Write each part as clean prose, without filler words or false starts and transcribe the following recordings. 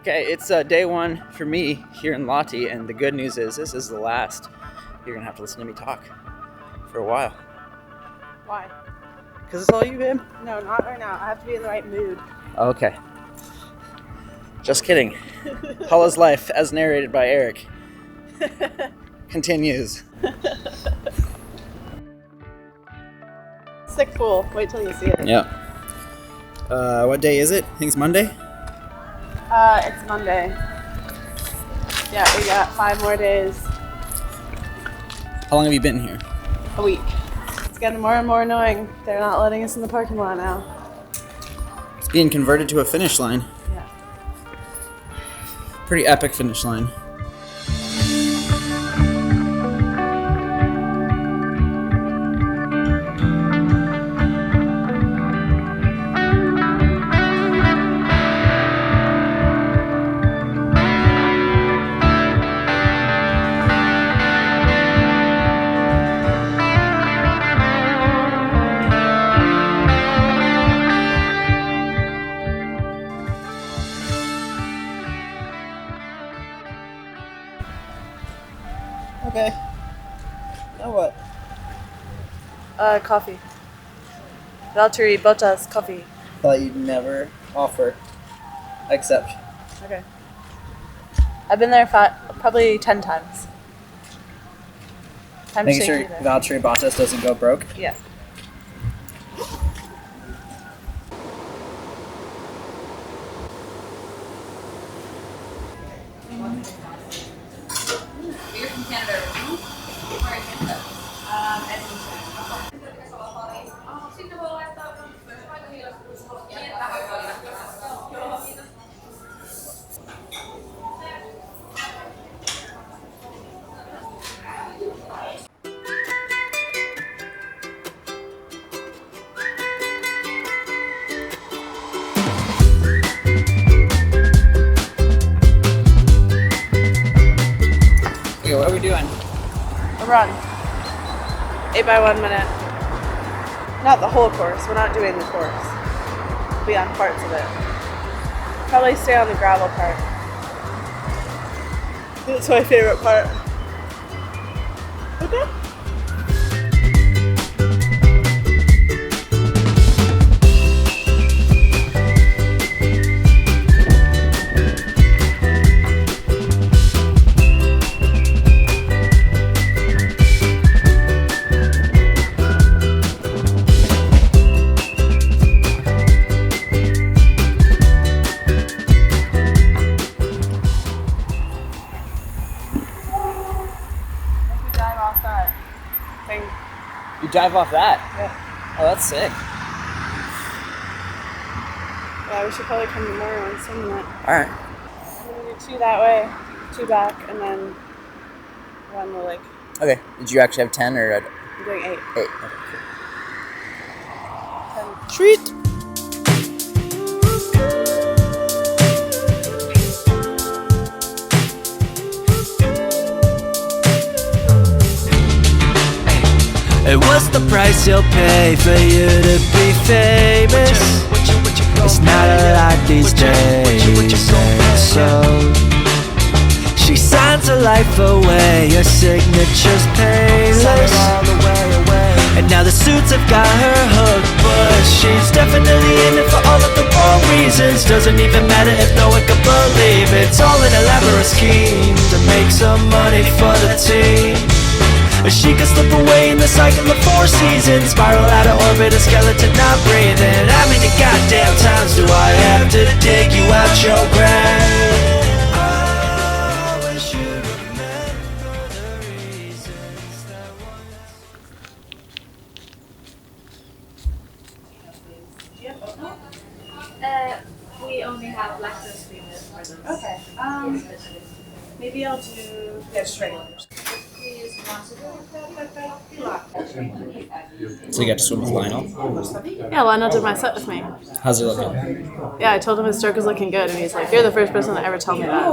Okay, it's day one for me here in Lahti, and the good news is this is the last. You're gonna have to listen to me talk for a while. Why? Because it's all you, babe. No, not right now. I have to be in the right mood. Okay. Just kidding. Paula's life, as narrated by Eric, continues. Sick pool. Wait till you see it. Yeah. What day is it? I think it's Monday? It's Monday. Yeah, we got 5 more days. How long have you been here? A week. It's getting more and more annoying. They're not letting us in the parking lot now. It's being converted to a finish line. Yeah. Pretty epic finish line. Okay. Now what? Coffee. Valtteri Bottas coffee. Thought you'd never offer. Accept. Okay. I've been there probably 10 times. Time to Making shake sure you there. Valtteri Bottas doesn't go broke. Yeah. You're from Canada, right? Where are you from Canada? Okay, what are we doing? A run. 8 by 1 minute. Not the whole course. We're not doing the course. We'll be on parts of it. Probably stay on the gravel part. That's my favorite part. Okay. Dive off that thing. You dive off that? Yeah. Oh, that's sick. Yeah, we should probably come tomorrow and swim in it. Alright. I'm gonna do 2 that way, 2 back, and then run the lake. Okay. Did you actually have 10 or? I'm doing 8. 8. Okay, 10. Treat! And what's the price you'll pay for you to be famous? It's not a lot these days, and so she signs her life away, her signature's painless. And now the suits have got her hooked, but she's definitely in it for all of the wrong reasons. Doesn't even matter if no one can believe it's all an elaborate scheme to make some money for the team. She could slip away in the cycle of 4 seasons, spiral out of orbit, a skeleton not breathing. How many goddamn times do I have to dig you out your grave? I wish you remember the reasons that once. We only have Lagerstrom for them. Okay. Maybe I'll do regulars. So you got to swim with Lionel? Yeah, Lionel did my set with me. How's it looking? Yeah, I told him his stroke was looking good, and he's like, "You're the first person to ever tell me that."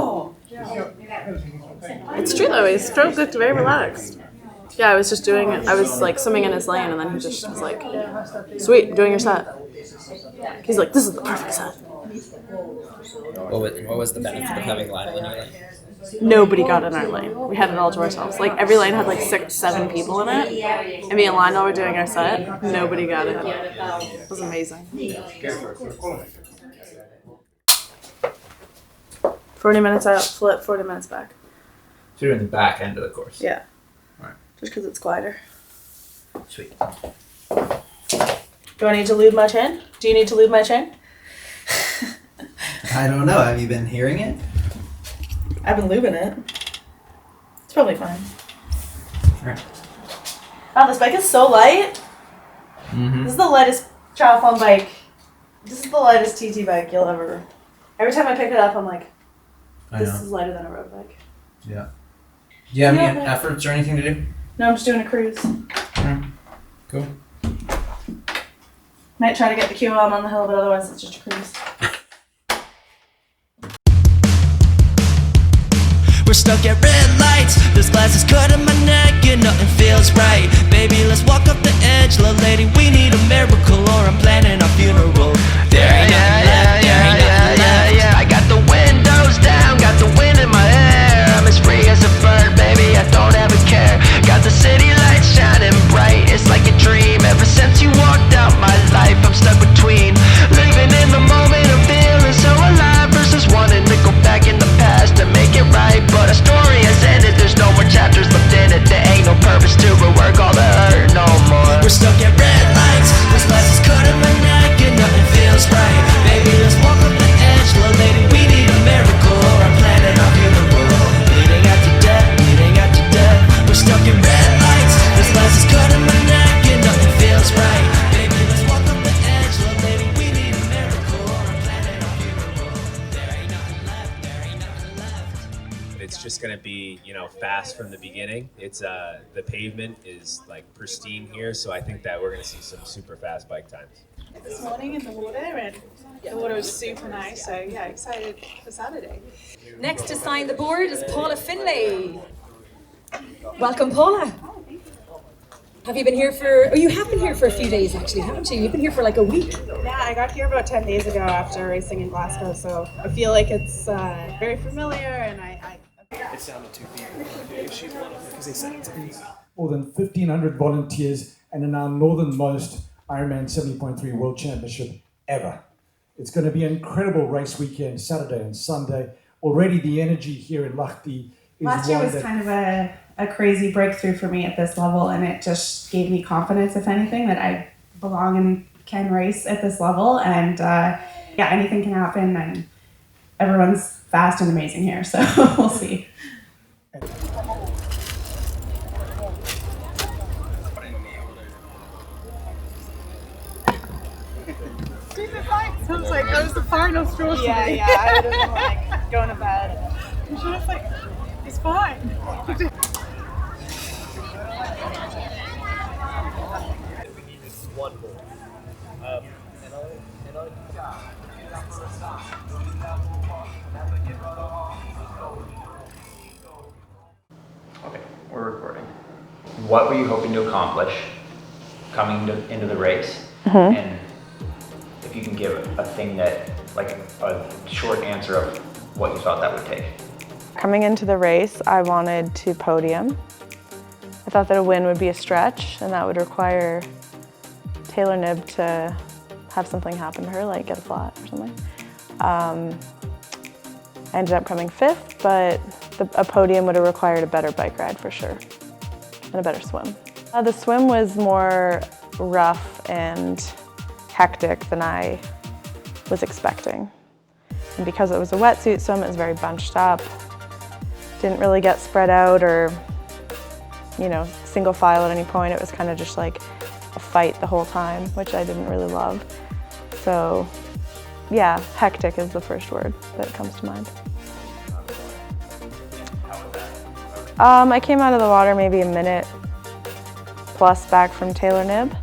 It's true though. His stroke looked very relaxed. Yeah, I was just doing it. I was like swimming in his lane, and then he just was like, "Sweet, I'm doing your set." He's like, "This is the perfect set." What was the benefit of having line on your lane? Nobody got in our lane. We had it all to ourselves. Like every lane had like 6, 7 people in it. And me and Lionel were doing our set. Nobody got in. It was amazing. 40 minutes out, flip, 40 minutes back. So you're in the back end of the course. Yeah. Alright. Just because it's quieter. Sweet. Do I need to lube my chain? Do you need to lube my chain? I don't know. Have you been hearing it? I've been lubing it. It's probably fine. Alright. Wow, this bike is so light. This is the lightest triathlon bike. This is the lightest TT bike you'll ever. Every time I pick it up, I'm like, this is lighter than a road bike. Yeah. Do you have any efforts or anything to do? No, I'm just doing a cruise. Cool. Might try to get the QM on the hill, but otherwise it's just a cruise. We're stuck at red lights. This glass is cutting my neck and nothing feels right. Baby, let's walk up the edge. Little lady, we need a miracle or I'm planning our funeral. There ain't nothing left, there ain't nothing left. I got the windows down, got the wind in my hair. I'm as free as a bird, baby, I don't ever care. Got the city lights shining bright, it's like a dream. Ever since you walked out my life, I'm stuck between living in the moment and feeling so alive versus wanting to go back in the past and make it right. But a story has ended, there's no more chapters left in it. There ain't no purpose to rework all the hurt no more. We're stuck at red lights, this glass is cutting my neck and nothing feels right. Baby, let's walk up the edge, little lady, we need a miracle or I'm planning our funeral. Bleeding out to death, bleeding out to death. We're stuck in red lights, this glass is cutting my neck and nothing feels right. Baby, let's walk up the edge, little lady, we need a miracle or I'm planning our funeral. There ain't nothing left, there ain't nothing left. It's just going to be, fast from the beginning. It's the pavement is like pristine here, so I think that we're going to see some super fast bike times. This morning in the water, and the water was super nice, so yeah, excited for Saturday. Next to sign the board is Paula Findlay. Welcome, Paula. Have you been here you have been here for a few days actually, haven't you? You've been here for like a week. Yeah, I got here about 10 days ago after racing in Glasgow, so I feel like it's very familiar, and I It sounded too big. Because they said it to me. More than 1,500 volunteers and in our northernmost Ironman 70.3 World Championship ever. It's going to be an incredible race weekend, Saturday and Sunday. Already the energy here in Lahti is Last year was kind of a crazy breakthrough for me at this level, and it just gave me confidence, if anything, that I belong and can race at this level. And anything can happen, and everyone's fast and amazing here, so we'll see. sounds like that was the final straw. Yeah, I would have been like going to bed. And she was like, it's fine. One goal. Okay, we're recording. What were you hoping to accomplish coming into the race? And if you can give a thing that, like a short answer of what you thought that would take. Coming into the race, I wanted to podium. I thought that a win would be a stretch, and that would require Taylor Knibb to have something happen to her, like get a flat or something. I ended up coming 5th, but a podium would have required a better bike ride for sure, and a better swim. The swim was more rough and hectic than I was expecting. And because it was a wetsuit swim, it was very bunched up. Didn't really get spread out or, single file at any point. It was kind of just like a fight the whole time, which I didn't really love. So yeah, hectic is the first word that comes to mind. I came out of the water maybe a minute plus back from Taylor Knibb.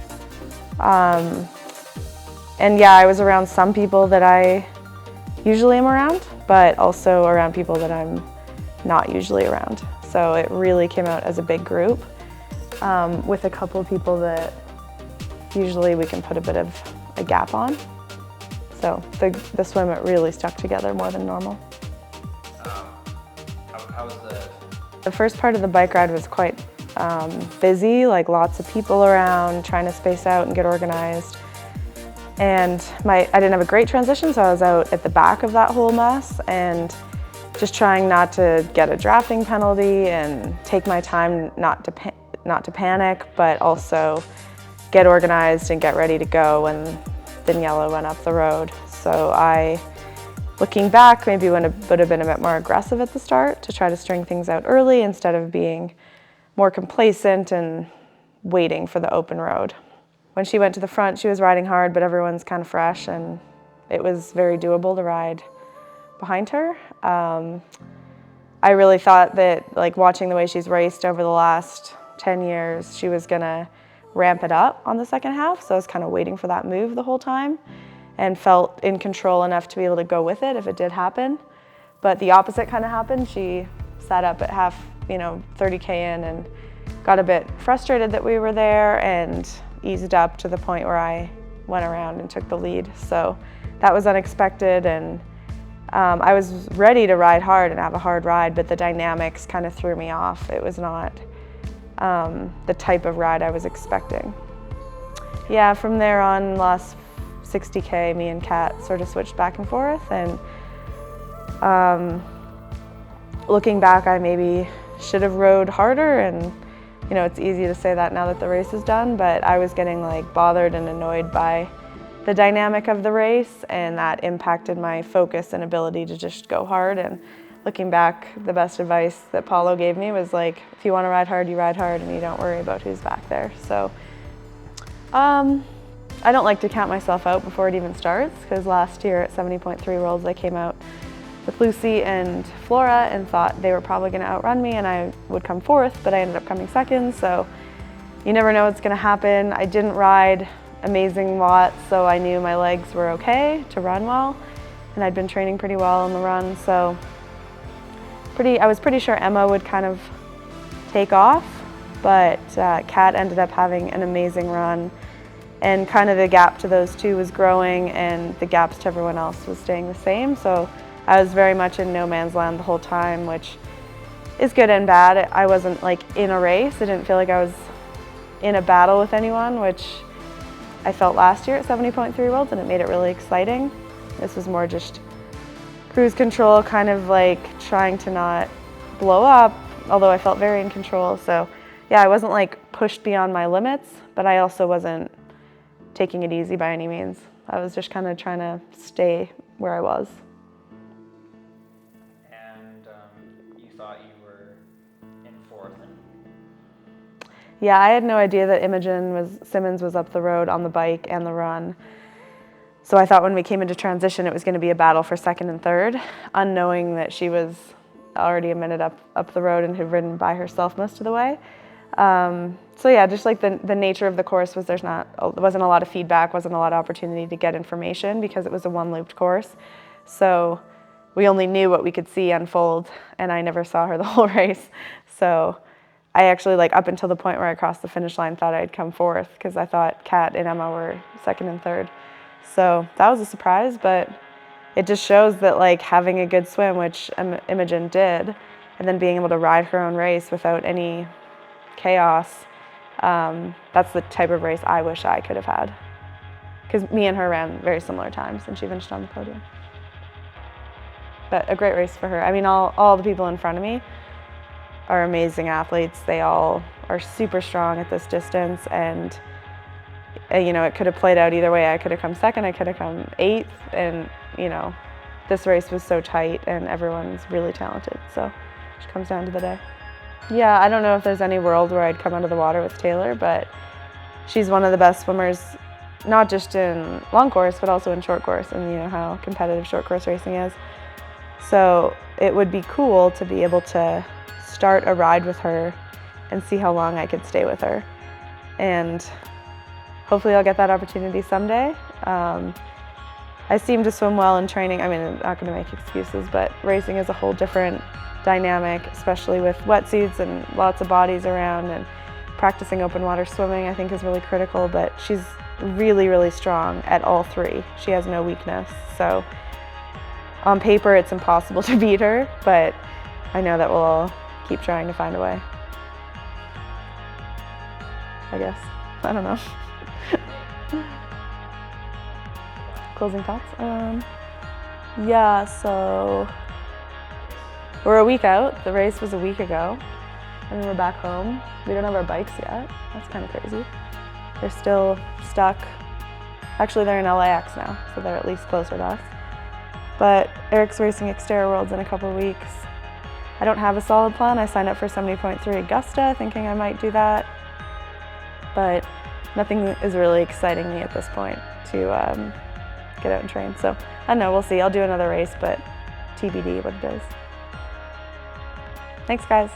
And yeah, I was around some people that I usually am around, but also around people that I'm not usually around. So it really came out as a big group with a couple of people that usually we can put a bit of a gap on. So the swim, it really stuck together more than normal. How was The first part of the bike ride was quite busy, like lots of people around, trying to space out and get organized. And I didn't have a great transition, so I was out at the back of that whole mess and just trying not to get a drafting penalty and take my time not to panic, but also get organized and get ready to go when Daniela went up the road. So looking back, maybe would have been a bit more aggressive at the start to try to string things out early instead of being more complacent and waiting for the open road. When she went to the front, she was riding hard, but everyone's kind of fresh, and it was very doable to ride behind her. I really thought that, like, watching the way she's raced over the last 10 years, she was gonna ramp it up on the second half, so I was kind of waiting for that move the whole time and felt in control enough to be able to go with it if it did happen. But the opposite kind of happened. She sat up at half, 30K in and got a bit frustrated that we were there and eased up to the point where I went around and took the lead. So that was unexpected, and I was ready to ride hard and have a hard ride, but the dynamics kind of threw me off. It was not the type of ride I was expecting. Yeah, from there on, last 60K, me and Kat sort of switched back and forth, and looking back, I maybe should have rode harder, and it's easy to say that now that the race is done, but I was getting bothered and annoyed by the dynamic of the race, and that impacted my focus and ability to just go hard. And looking back, the best advice that Paula gave me was if you want to ride hard, you ride hard, and you don't worry about who's back there. So I don't like to count myself out before it even starts, because last year at 70.3 Worlds I came out with Lucy and Flora and thought they were probably going to outrun me and I would come fourth, but I ended up coming second, so you never know what's going to happen. I didn't ride amazing watts, so I knew my legs were okay to run well, and I'd been training pretty well on the run, so I was pretty sure Emma would kind of take off, but Kat ended up having an amazing run, and kind of the gap to those two was growing and the gaps to everyone else was staying the same, so I was very much in no man's land the whole time, which is good and bad. I wasn't in a race. I didn't feel like I was in a battle with anyone, which I felt last year at 70.3 Worlds, and it made it really exciting. This was more just cruise control, kind of trying to not blow up, although I felt very in control. So yeah, I wasn't pushed beyond my limits, but I also wasn't taking it easy by any means. I was just kind of trying to stay where I was. Thought you were in fourth. Yeah, I had no idea that Simmons was up the road on the bike and the run. So I thought when we came into transition it was going to be a battle for second and third, unknowing that she was already a minute up the road and had ridden by herself most of the way. So yeah, just the nature of the course was there wasn't a lot of feedback, wasn't a lot of opportunity to get information because it was a one-looped course. So we only knew what we could see unfold, and I never saw her the whole race. So I actually, up until the point where I crossed the finish line, thought I'd come fourth because I thought Kat and Emma were second and third. So that was a surprise, but it just shows that having a good swim, which Imogen did, and then being able to ride her own race without any chaos, that's the type of race I wish I could have had. Because me and her ran very similar times, and she finished on the podium. But a great race for her. I mean, all the people in front of me are amazing athletes. They all are super strong at this distance, and it could have played out either way. I could have come second, I could have come eighth, and this race was so tight and everyone's really talented, so it just comes down to the day. Yeah, I don't know if there's any world where I'd come out of the water with Taylor, but she's one of the best swimmers, not just in long course, but also in short course, and you know how competitive short course racing is. So it would be cool to be able to start a ride with her and see how long I could stay with her. And hopefully I'll get that opportunity someday. I seem to swim well in training. I mean, I'm not going to make excuses, but racing is a whole different dynamic, especially with wetsuits and lots of bodies around, and practicing open water swimming I think is really critical, but she's really, really strong at all three. She has no weakness. So on paper, it's impossible to beat her, but I know that we'll all keep trying to find a way. I guess. I don't know. Closing thoughts? Yeah, so we're a week out. The race was a week ago, and we're back home. We don't have our bikes yet. That's kind of crazy. They're still stuck. Actually, they're in LAX now, so they're at least closer to us. But Eric's racing Xterra Worlds in a couple of weeks. I don't have a solid plan. I signed up for 70.3 Augusta, thinking I might do that. But nothing is really exciting me at this point to get out and train. So I don't know, we'll see. I'll do another race, but TBD what it is. Thanks, guys.